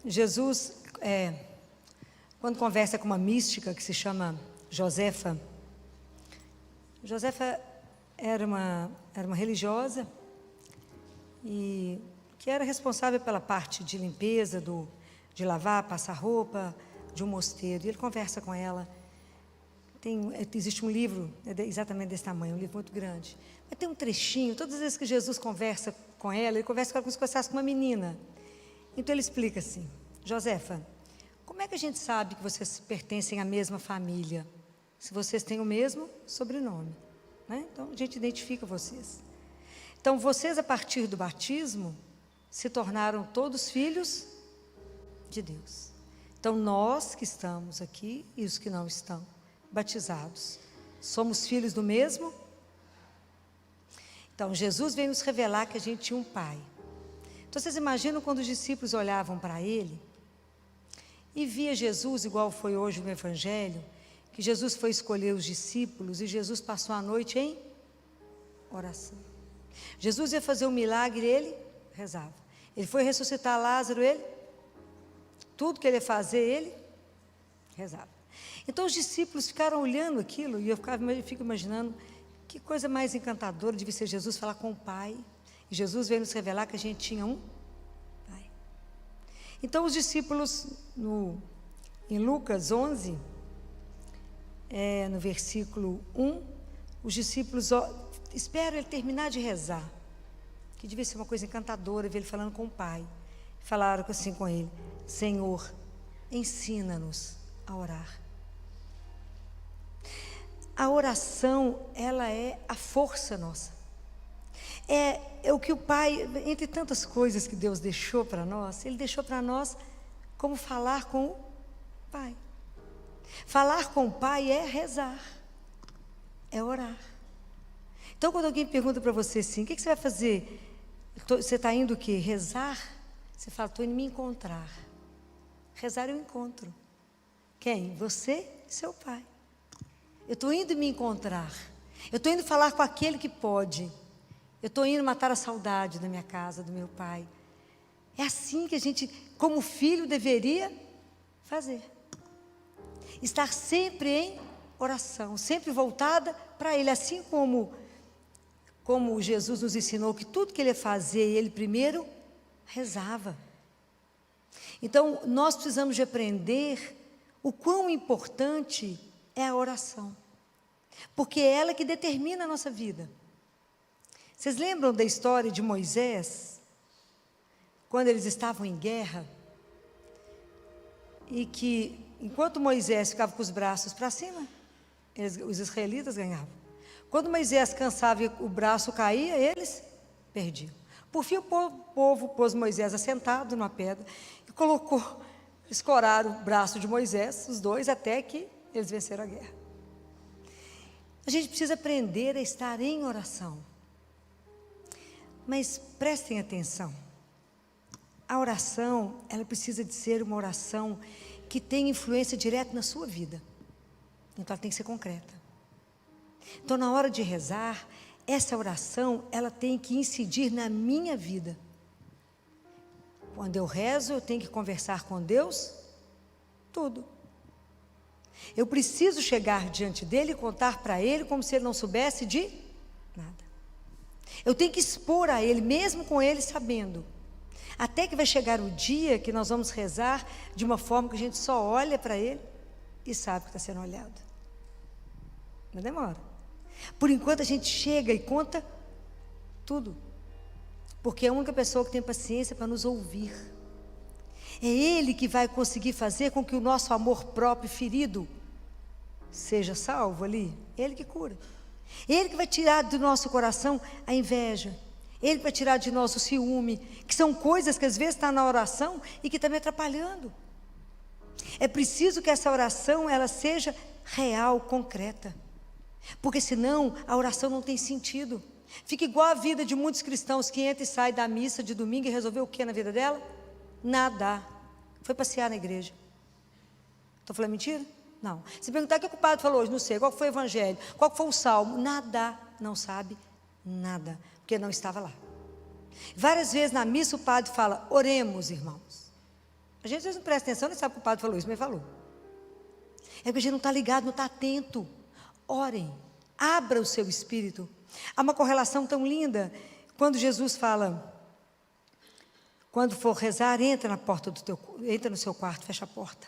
Jesus, quando conversa com uma mística que se chama Josefa, Josefa era uma religiosa e que era responsável pela parte de limpeza, de lavar, passar roupa de um mosteiro. E ele conversa com ela. Existe um livro exatamente desse tamanho, um livro muito grande. Mas tem um trechinho, todas as vezes que Jesus conversa com ela, ele conversa com ela como se conversasse com uma menina. Então ele explica assim: Josefa, como é que a gente sabe que vocês pertencem à mesma família? Se vocês têm o mesmo sobrenome, né? Então a gente identifica vocês. Então vocês, a partir do batismo, se tornaram todos filhos de Deus. Então nós que estamos aqui e os que não estão batizados, somos filhos do mesmo. Então Jesus veio nos revelar que a gente tinha um pai. Então vocês imaginam quando os discípulos olhavam para ele e via Jesus, igual foi hoje no Evangelho, que Jesus foi escolher os discípulos e Jesus passou a noite em oração. Jesus ia fazer um milagre, ele rezava. Ele foi ressuscitar Lázaro, ele, tudo que ele ia fazer, ele rezava. Então os discípulos ficaram olhando aquilo e eu fico imaginando que coisa mais encantadora devia ser Jesus falar com o Pai. E Jesus veio nos revelar que a gente tinha um Pai. Então os discípulos, em Lucas 11, no versículo 1, os discípulos esperam ele terminar de rezar, que devia ser uma coisa encantadora, ver ele falando com o Pai. Falaram assim com ele: Senhor, ensina-nos a orar. A oração, ela é a força nossa. É o que o Pai, entre tantas coisas que Deus deixou para nós, Ele deixou para nós como falar com o Pai. Falar com o Pai é rezar, é orar. Então, quando alguém pergunta para você assim: o que você vai fazer? Você está indo o quê? Rezar? Você fala: estou indo me encontrar. Rezar é o encontro. Quem? Você e seu Pai. Eu estou indo me encontrar. Eu estou indo falar com aquele que pode. Eu estou indo matar a saudade da minha casa, do meu pai. É assim que a gente, como filho, deveria fazer. Estar sempre em oração, sempre voltada para Ele. Assim como Jesus nos ensinou que tudo que Ele ia fazer, Ele primeiro rezava. Então, nós precisamos de aprender o quão importante é a oração. Porque é ela que determina a nossa vida. Vocês lembram da história de Moisés? Quando eles estavam em guerra, e que, enquanto Moisés ficava com os braços para cima, os israelitas ganhavam. Quando Moisés cansava e o braço caía, eles perdiam. Por fim, o povo pôs Moisés assentado numa pedra e escoraram o braço de Moisés, os dois, até que eles venceram a guerra. A gente precisa aprender a estar em oração. Mas prestem atenção. A oração, ela precisa de ser uma oração que tenha influência direta na sua vida. Então ela tem que ser concreta. Então, na hora de rezar, essa oração, ela tem que incidir na minha vida. Quando eu rezo, eu tenho que conversar com Deus tudo. Eu preciso chegar diante dele e contar para ele como se ele não soubesse de nada. Eu tenho que expor a ele, mesmo com ele sabendo. Até que vai chegar o dia que nós vamos rezar de uma forma que a gente só olha para ele e sabe que está sendo olhado. Não demora. Por enquanto a gente chega e conta tudo. Porque é a única pessoa que tem paciência para nos ouvir. É Ele que vai conseguir fazer com que o nosso amor próprio ferido seja salvo ali. Ele que cura. Ele que vai tirar do nosso coração a inveja. Ele que vai tirar de nós o ciúme, que são coisas que às vezes estão na oração e que estão me atrapalhando. É preciso que essa oração ela seja real, concreta. Porque senão a oração não tem sentido. Fica igual a vida de muitos cristãos que entra e sai da missa de domingo e resolveu o que na vida dela? Nada. Foi passear na igreja. Estou falando mentira? Não. Se perguntar o que o padre falou hoje, não sei. Qual foi o evangelho? Qual foi o salmo? Nada. Não sabe nada. Porque não estava lá. Várias vezes na missa o padre fala: oremos, irmãos. A gente às vezes não presta atenção, nem sabe que o padre falou isso, mas ele falou. É porque a gente não está ligado, não está atento. Orem, abra o seu espírito. Há uma correlação tão linda, quando Jesus fala, quando for rezar, entra no seu quarto, fecha a porta.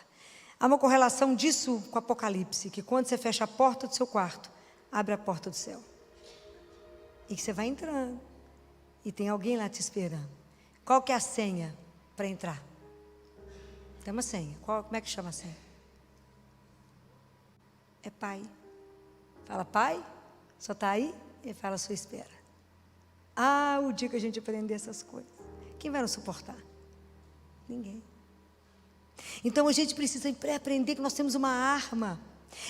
Há uma correlação disso com o Apocalipse, que quando você fecha a porta do seu quarto, abre a porta do céu. E que você vai entrando, e tem alguém lá te esperando. Qual que é a senha para entrar? Tem uma senha. Como é que chama a senha? É Pai. Fala, Pai, só está aí? Ele fala, sua espera. Ah, o dia que a gente aprender essas coisas. Quem vai nos suportar? Ninguém. Então a gente precisa aprender que nós temos uma arma.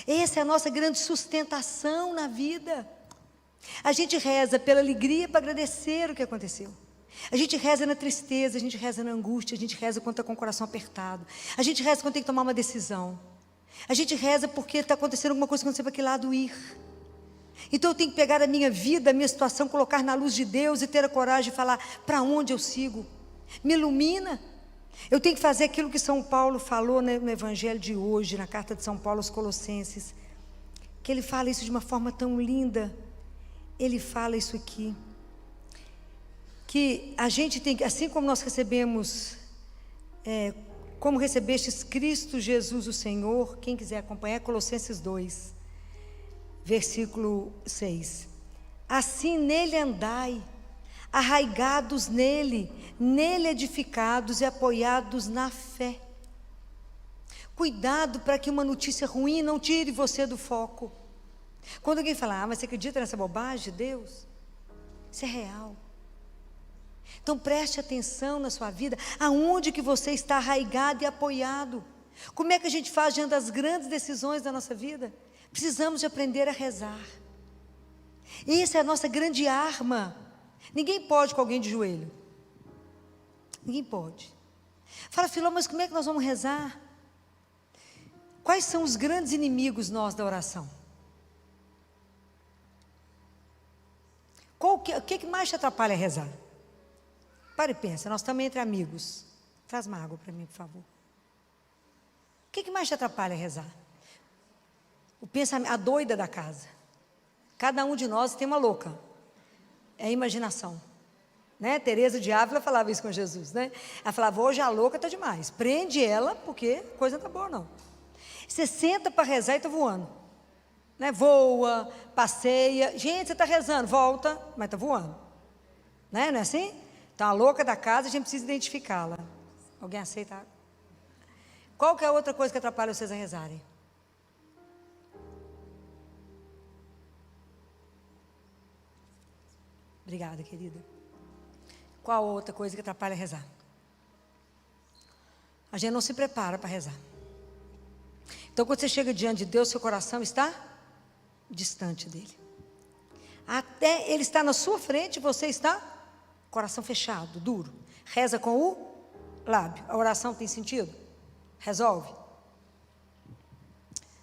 Essa é a nossa grande sustentação na vida. A gente reza pela alegria para agradecer o que aconteceu. A gente reza na tristeza, a gente reza na angústia, a gente reza quando está com o coração apertado. A gente reza quando tem que tomar uma decisão. A gente reza porque está acontecendo alguma coisa que eu não sei para que lado ir. Então eu tenho que pegar a minha vida, a minha situação, colocar na luz de Deus e ter a coragem de falar para onde eu sigo. Me ilumina. Eu tenho que fazer aquilo que São Paulo falou no Evangelho de hoje, na carta de São Paulo aos Colossenses, que ele fala isso de uma forma tão linda. Ele fala isso aqui, que a gente tem que, assim como nós recebemos, como recebestes Cristo Jesus o Senhor, quem quiser acompanhar, Colossenses 2, versículo 6. Assim nele andai, arraigados nele edificados e apoiados na fé. Cuidado para que uma notícia ruim não tire você do foco. Quando alguém fala, mas você acredita nessa bobagem de Deus? Isso é real. Então preste atenção na sua vida, aonde que você está arraigado e apoiado. Como é que a gente faz diante das grandes decisões da nossa vida? Precisamos de aprender a rezar. Essa é a nossa grande arma. Ninguém pode com alguém de joelho. Ninguém pode. Fala, Filó, mas como é que nós vamos rezar? Quais são os grandes inimigos nós da oração? O que mais te atrapalha a rezar? Para e pensa, nós estamos entre amigos. Traz uma água para mim, por favor. O que mais te atrapalha a rezar? O pensamento, a doida da casa. Cada um de nós tem uma louca. É a imaginação. Né? Teresa de Ávila falava isso com Jesus. Né? Ela falava, hoje a louca está demais. Prende ela, porque a coisa não está boa, não. Você senta para rezar e está voando. Né? Voa, passeia. Gente, você está rezando, volta, mas está voando. Né? Não é assim? Então, a louca da casa, a gente precisa identificá-la. Alguém aceita água? Qual que é a outra coisa que atrapalha vocês a rezarem? Obrigada, querida. Qual a outra coisa que atrapalha a rezar? A gente não se prepara para rezar. Então, quando você chega diante de Deus, seu coração está distante dele. Até ele está na sua frente, você está coração fechado, duro. Reza com o lábio. A oração tem sentido? Resolve.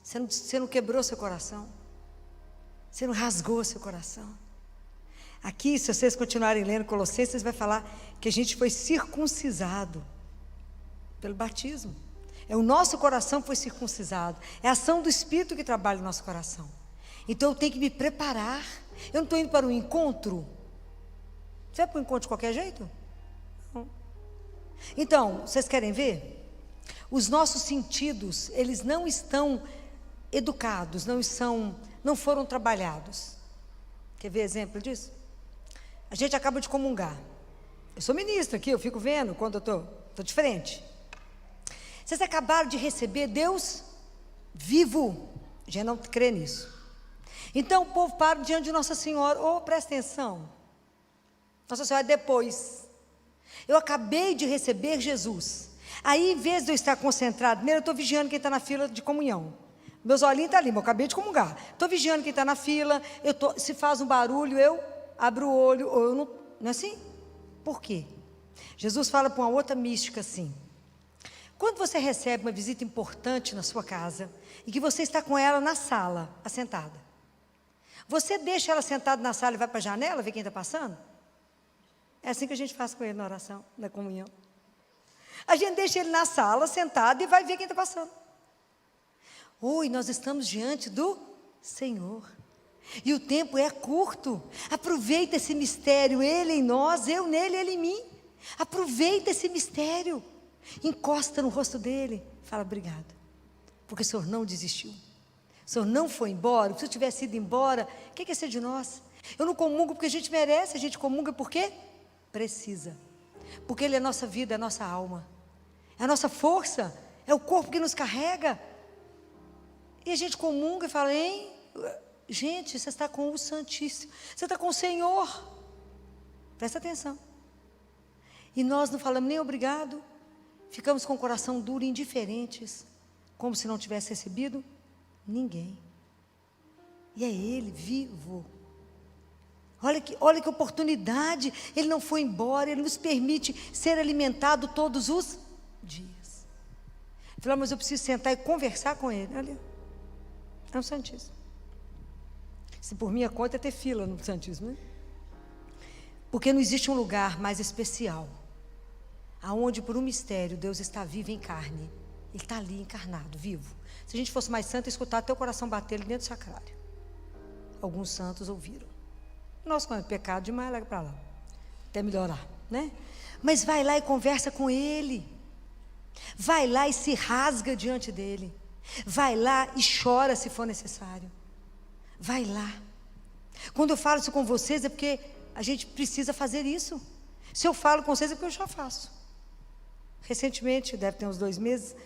Você não quebrou seu coração. Você não rasgou seu coração. Aqui, se vocês continuarem lendo Colossenses, vai falar que a gente foi circuncisado pelo batismo. O nosso coração foi circuncisado. É a ação do Espírito que trabalha no nosso coração. Então eu tenho que me preparar. Eu não estou indo para um encontro. Você vai para um encontro de qualquer jeito? Não. Então, vocês querem ver? Os nossos sentidos, eles não estão educados, não foram trabalhados. Quer ver exemplo disso? A gente acaba de comungar. Eu sou ministra aqui, eu fico vendo quando eu estou de frente. Vocês acabaram de receber Deus vivo. A gente não crê nisso. Então o povo para diante de Nossa Senhora. Presta atenção. Nossa Senhora depois. Eu acabei de receber Jesus. Aí, em vez de eu estar concentrado, primeiro eu estou vigiando quem está na fila de comunhão. Meus olhinhos estão ali, mas eu acabei de comungar. Estou vigiando quem está na fila. Se faz um barulho, eu abro o olho. Ou eu não é assim? Por quê? Jesus fala para uma outra mística assim. Quando você recebe uma visita importante na sua casa e que você está com ela na sala, assentada, você deixa ela sentada na sala e vai para a janela ver quem está passando? É assim que a gente faz com ele na oração, na comunhão. A gente deixa ele na sala, sentado, e vai ver quem está passando. Oi, nós estamos diante do Senhor. E o tempo é curto. Aproveita esse mistério, Ele em nós, eu nele, Ele em mim. Aproveita esse mistério. Encosta no rosto dele. Fala, obrigado. Porque o Senhor não desistiu. O Senhor não foi embora. Se eu tivesse ido embora, o que ia ser de nós? Eu não comungo porque a gente merece, a gente comunga porque precisa. Porque Ele é a nossa vida, é a nossa alma. É a nossa força. É o corpo que nos carrega. E a gente comunga e fala, hein? Gente, você está com o Santíssimo. Você está com o Senhor. Presta atenção. E nós não falamos nem obrigado. Ficamos com o coração duro, indiferentes. Como se não tivesse recebido ninguém. E é Ele vivo. Olha que oportunidade. Ele não foi embora. Ele nos permite ser alimentado todos os dias. Eu falei, mas eu preciso sentar e conversar com Ele. Olha, é um Santíssimo. Se por minha conta é ter fila no Santíssimo, né? Porque não existe um lugar mais especial, aonde por um mistério Deus está vivo em carne. Ele está ali encarnado, vivo. Se a gente fosse mais santo, escutar até o coração bater ali dentro do sacrário. Alguns santos ouviram. Nós, quando é pecado demais, larga para lá, até melhorar, né? Mas vai lá e conversa com Ele. Vai lá e se rasga diante dEle. Vai lá e chora se for necessário. Vai lá. Quando eu falo isso com vocês é porque a gente precisa fazer isso. Se eu falo com vocês é porque eu já faço. Recentemente, deve ter uns 2 meses,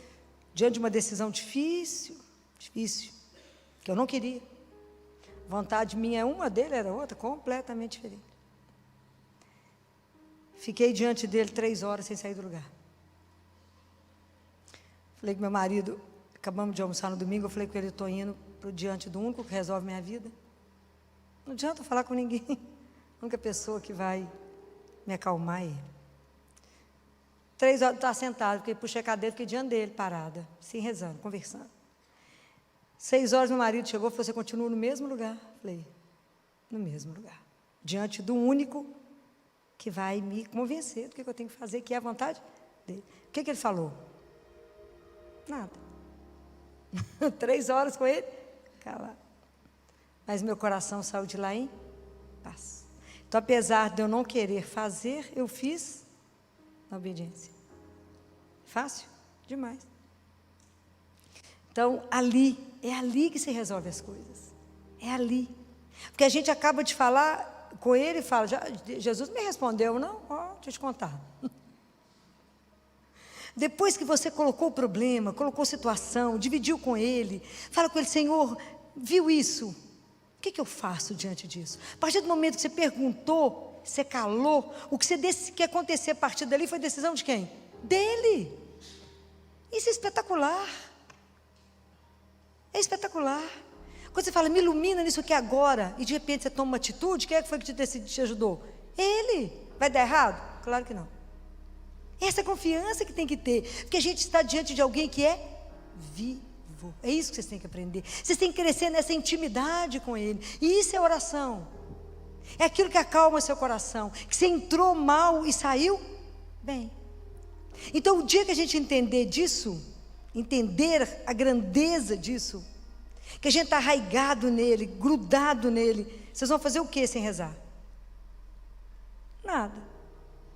diante de uma decisão difícil, que eu não queria. Vontade minha é uma, dele era outra, completamente diferente. Fiquei diante dele 3 horas sem sair do lugar. Falei com meu marido, acabamos de almoçar no domingo, eu falei com ele, eu estou indo diante do único que resolve minha vida. Não adianta falar com ninguém. A única pessoa que vai me acalmar é Ele. 3 horas, estava sentado, porque puxei a cadeira, fiquei diante dele, parada, assim, rezando, conversando. 6 horas, meu marido chegou e falou, você continua no mesmo lugar? Falei, no mesmo lugar. Diante do único que vai me convencer do que eu tenho que fazer, que é a vontade dele. O que ele falou? Nada. 3 horas com ele, calado. Mas meu coração saiu de lá em paz. Então, apesar de eu não querer fazer, eu fiz na obediência. Fácil? Demais. Então, é ali que se resolve as coisas. É ali. Porque a gente acaba de falar com ele e fala, Jesus me respondeu, não? Deixa eu te contar. Depois que você colocou o problema, colocou a situação, dividiu com ele, fala com ele, Senhor, viu isso? O que eu faço diante disso? A partir do momento que você perguntou, você calou, o que você disse que ia acontecer a partir dali foi decisão de quem? Dele. Isso é espetacular. É espetacular. Quando você fala, me ilumina nisso aqui agora, e de repente você toma uma atitude, quem é que foi que te ajudou? Ele. Vai dar errado? Claro que não. Essa confiança que tem que ter, porque a gente está diante de alguém que é vivo. É isso que vocês têm que aprender. Vocês têm que crescer nessa intimidade com Ele. E isso é oração. É aquilo que acalma seu coração. Que você entrou mal e saiu bem. Então, o dia que a gente entender disso, entender a grandeza disso, que a gente está arraigado nele, grudado nele, vocês vão fazer o que sem rezar? Nada.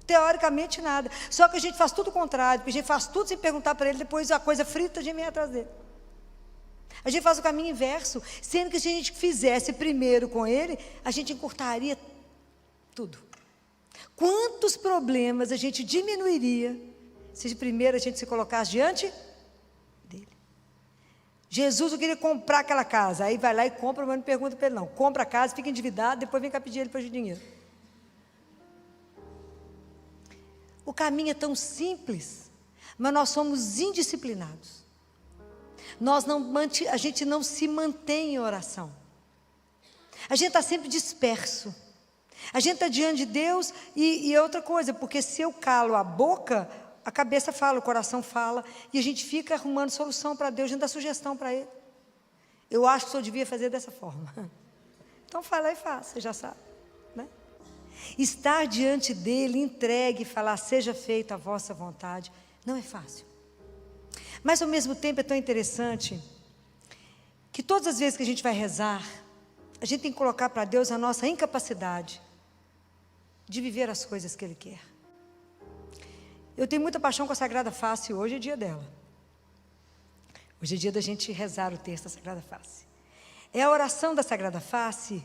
Teoricamente nada. Só que a gente faz tudo o contrário, porque a gente faz tudo sem perguntar para ele, depois a coisa frita, a gente vem atrás dele. A gente faz o caminho inverso, sendo que se a gente fizesse primeiro com ele, a gente encurtaria tudo. Quantos problemas a gente diminuiria se primeiro a gente se colocasse diante dele? Jesus não queria comprar aquela casa, aí vai lá e compra, mas não pergunta para ele não. Compra a casa, fica endividado, depois vem cá pedir ele para o dinheiro. O caminho é tão simples, mas nós somos indisciplinados. A gente não se mantém em oração. A gente está sempre disperso. A gente está diante de Deus e é outra coisa, porque se eu calo a boca, a cabeça fala, o coração fala, e a gente fica arrumando solução para Deus, a gente dá sugestão para Ele. Eu acho que o senhor devia fazer dessa forma. Então fala lá e faça, você já sabe, né? Estar diante dele, entregue e falar, seja feita a vossa vontade, Não é fácil. Mas ao mesmo tempo é tão interessante que todas as vezes que a gente vai rezar, a gente tem que colocar para Deus a nossa incapacidade de viver as coisas que Ele quer. Eu tenho muita paixão com a Sagrada Face, hoje é dia dela. Hoje é dia da gente rezar o texto da Sagrada Face. É a oração da Sagrada Face,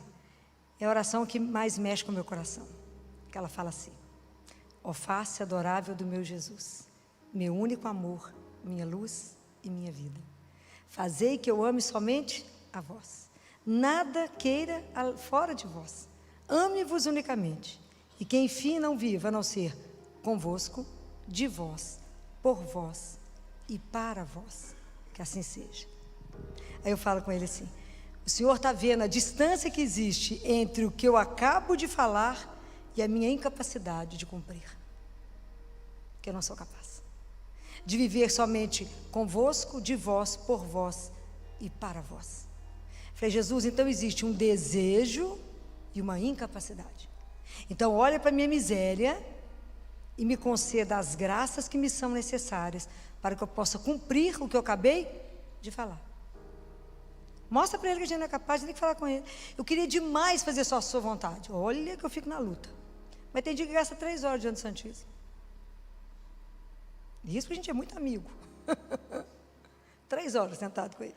é a oração que mais mexe com o meu coração. Que ela fala assim: ó face adorável do meu Jesus, meu único amor, minha luz e minha vida. Fazei que eu ame somente a vós. Nada queira fora de vós. Ame-vos unicamente. E que enfim não viva a não ser convosco, de vós, por vós e para vós. Que assim seja. Aí eu falo com ele assim: o Senhor está vendo a distância que existe entre o que eu acabo de falar e a minha incapacidade de cumprir. Que eu não sou capaz de viver somente convosco, de vós, por vós e para vós. Falei: Jesus, então existe um desejo e uma incapacidade. Então olha para a minha miséria e me conceda as graças que me são necessárias para que eu possa cumprir o que eu acabei de falar. Mostra para ele que a gente não é capaz, a gente tem que falar com ele. Eu queria demais fazer só a sua vontade. Olha que eu fico na luta. Mas tem dia que gasta 3 horas diante do Santíssimo. Isso porque a gente é muito amigo. 3 horas sentado com ele.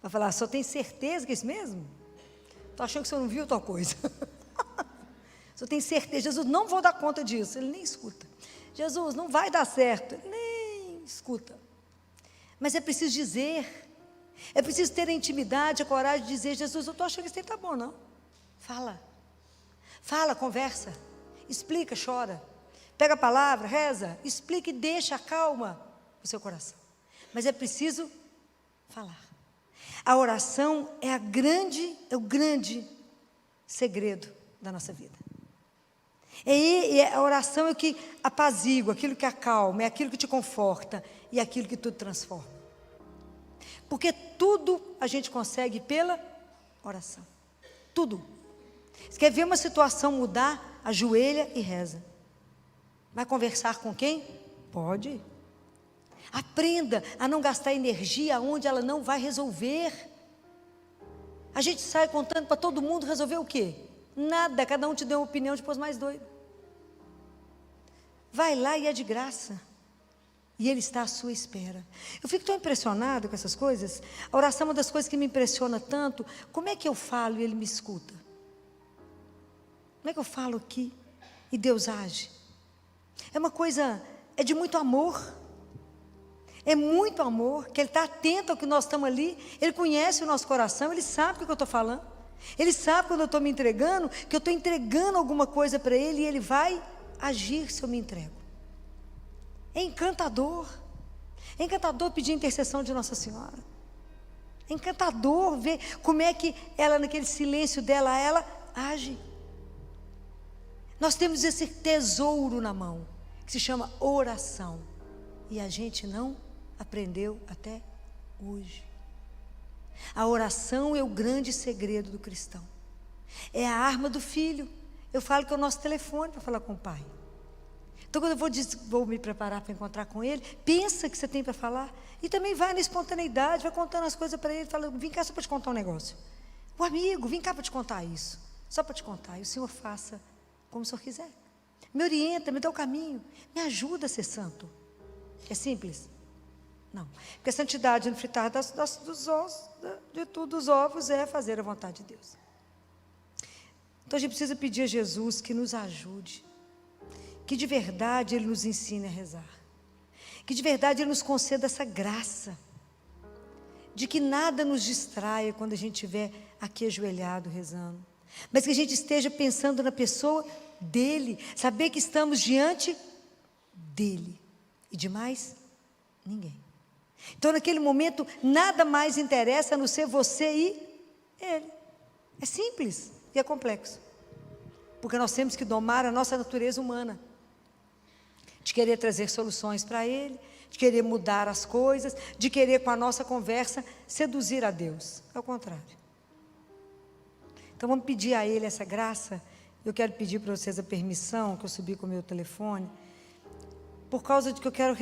Vai falar: só tem certeza que é isso mesmo? Estou achando que o senhor não viu tal coisa. Só tem certeza. Jesus, não vou dar conta disso. Ele nem escuta. Jesus, não vai dar certo. Ele nem escuta. Mas é preciso dizer. É preciso ter a intimidade, a coragem de dizer: Jesus, eu estou achando que isso aí está bom, não. Fala. Fala, conversa. Explica, chora. Pega a palavra, reza, explica e deixa, acalma o seu coração. Mas é preciso falar. A oração é o grande segredo da nossa vida. A oração é o que apazigua, aquilo que acalma, é aquilo que te conforta e é aquilo que tudo transforma. Porque tudo a gente consegue pela oração. Tudo. Você quer ver uma situação mudar? Ajoelha e reza. Vai conversar com quem? Pode. Aprenda a não gastar energia onde ela não vai resolver. A gente sai contando para todo mundo resolver o quê? Nada, cada um te deu uma opinião depois mais doida. Vai lá e é de graça. E Ele está à sua espera. Eu fico tão impressionado com essas coisas. A oração é uma das coisas que me impressiona tanto. Como é que eu falo e Ele me escuta? Como é que eu falo aqui e Deus age? É uma coisa, é de muito amor. É muito amor, que Ele está atento ao que nós estamos ali. Ele conhece o nosso coração, Ele sabe o que eu estou falando. Ele sabe quando eu estou me entregando, que eu estou entregando alguma coisa para Ele e Ele vai agir se eu me entrego. É encantador. É encantador pedir intercessão de Nossa Senhora. É encantador ver como é que ela, naquele silêncio dela, ela age. Nós temos esse tesouro na mão, que se chama oração. E a gente não aprendeu até hoje. A oração é o grande segredo do cristão. É a arma do filho. Eu falo que é o nosso telefone para falar com o pai. Então, quando eu vou me preparar para encontrar com ele, pensa que você tem para falar. E também vai na espontaneidade, vai contando as coisas para ele. Fala: vem cá só para te contar um negócio. O amigo, vem cá para te contar isso. Só para te contar. E o Senhor faça como o Senhor quiser. Me orienta, me dá o caminho. Me ajuda a ser santo. É simples? Não. Porque a santidade no fritar dos ovos é fazer a vontade de Deus. Então a gente precisa pedir a Jesus que nos ajude. Que de verdade Ele nos ensine a rezar. Que de verdade Ele nos conceda essa graça. De que nada nos distraia quando a gente estiver aqui ajoelhado rezando. Mas que a gente esteja pensando na pessoa dEle. Saber que estamos diante dEle. E de mais ninguém. Então naquele momento nada mais interessa a não ser você e Ele. É simples e é complexo. Porque nós temos que domar a nossa natureza humana. De querer trazer soluções para Ele, de querer mudar as coisas, de querer com a nossa conversa seduzir a Deus. É o contrário. Então vamos pedir a Ele essa graça. Eu quero pedir para vocês a permissão, que eu subi com o meu telefone, por causa de que eu quero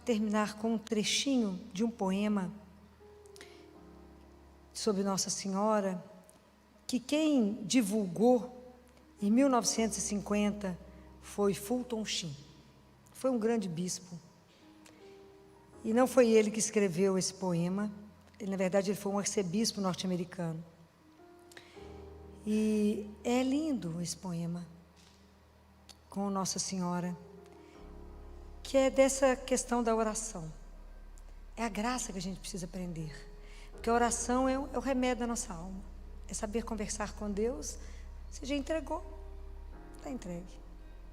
terminar com um trechinho de um poema sobre Nossa Senhora, que quem divulgou em 1950 foi Fulton Sheen. Foi um grande bispo. E não foi ele que escreveu esse poema. Na verdade, ele foi um arcebispo norte-americano. E é lindo esse poema com Nossa Senhora, que é dessa questão da oração. É a graça que a gente precisa aprender. Porque a oração é o remédio da nossa alma. É saber conversar com Deus. Você já entregou, está entregue.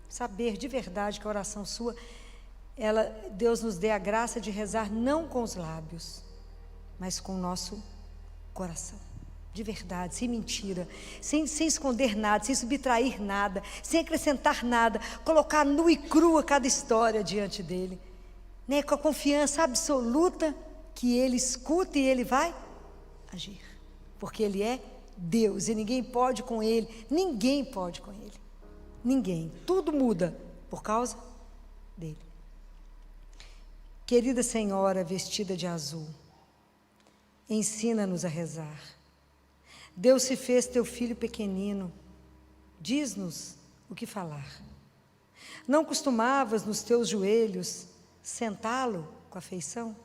Saber de verdade que a oração sua, Deus nos dê a graça de rezar não com os lábios, mas com o nosso coração. De verdade, sem mentira, sem esconder nada, sem subtrair nada, sem acrescentar nada, colocar nua e crua cada história diante dele, né? Com a confiança absoluta que ele escuta e ele vai agir, porque ele é Deus e ninguém pode com ele, ninguém, tudo muda por causa dele. Querida Senhora vestida de azul, ensina-nos a rezar. Deus se fez teu filho pequenino, diz-nos o que falar. Não costumavas nos teus joelhos sentá-lo com afeição?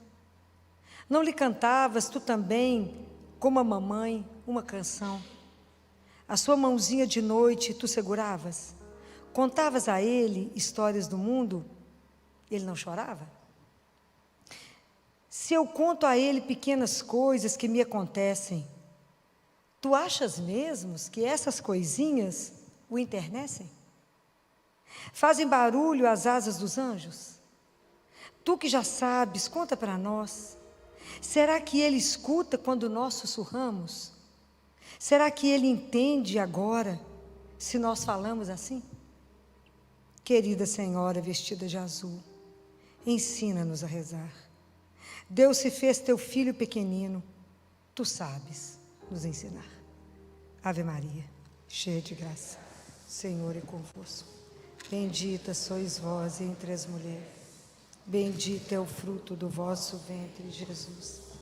Não lhe cantavas tu também, como a mamãe, uma canção? A sua mãozinha de noite tu seguravas? Contavas a ele histórias do mundo? Ele não chorava? Se eu conto a ele pequenas coisas que me acontecem, tu achas mesmo que essas coisinhas o enternecem? Fazem barulho as asas dos anjos? Tu que já sabes, conta para nós. Será que ele escuta quando nós sussurramos? Será que ele entende agora, se nós falamos assim? Querida Senhora vestida de azul, ensina-nos a rezar. Deus se fez teu filho pequenino, tu sabes nos ensinar. Ave Maria, cheia de graça, o Senhor é convosco. Bendita sois vós entre as mulheres, bendito é o fruto do vosso ventre, Jesus.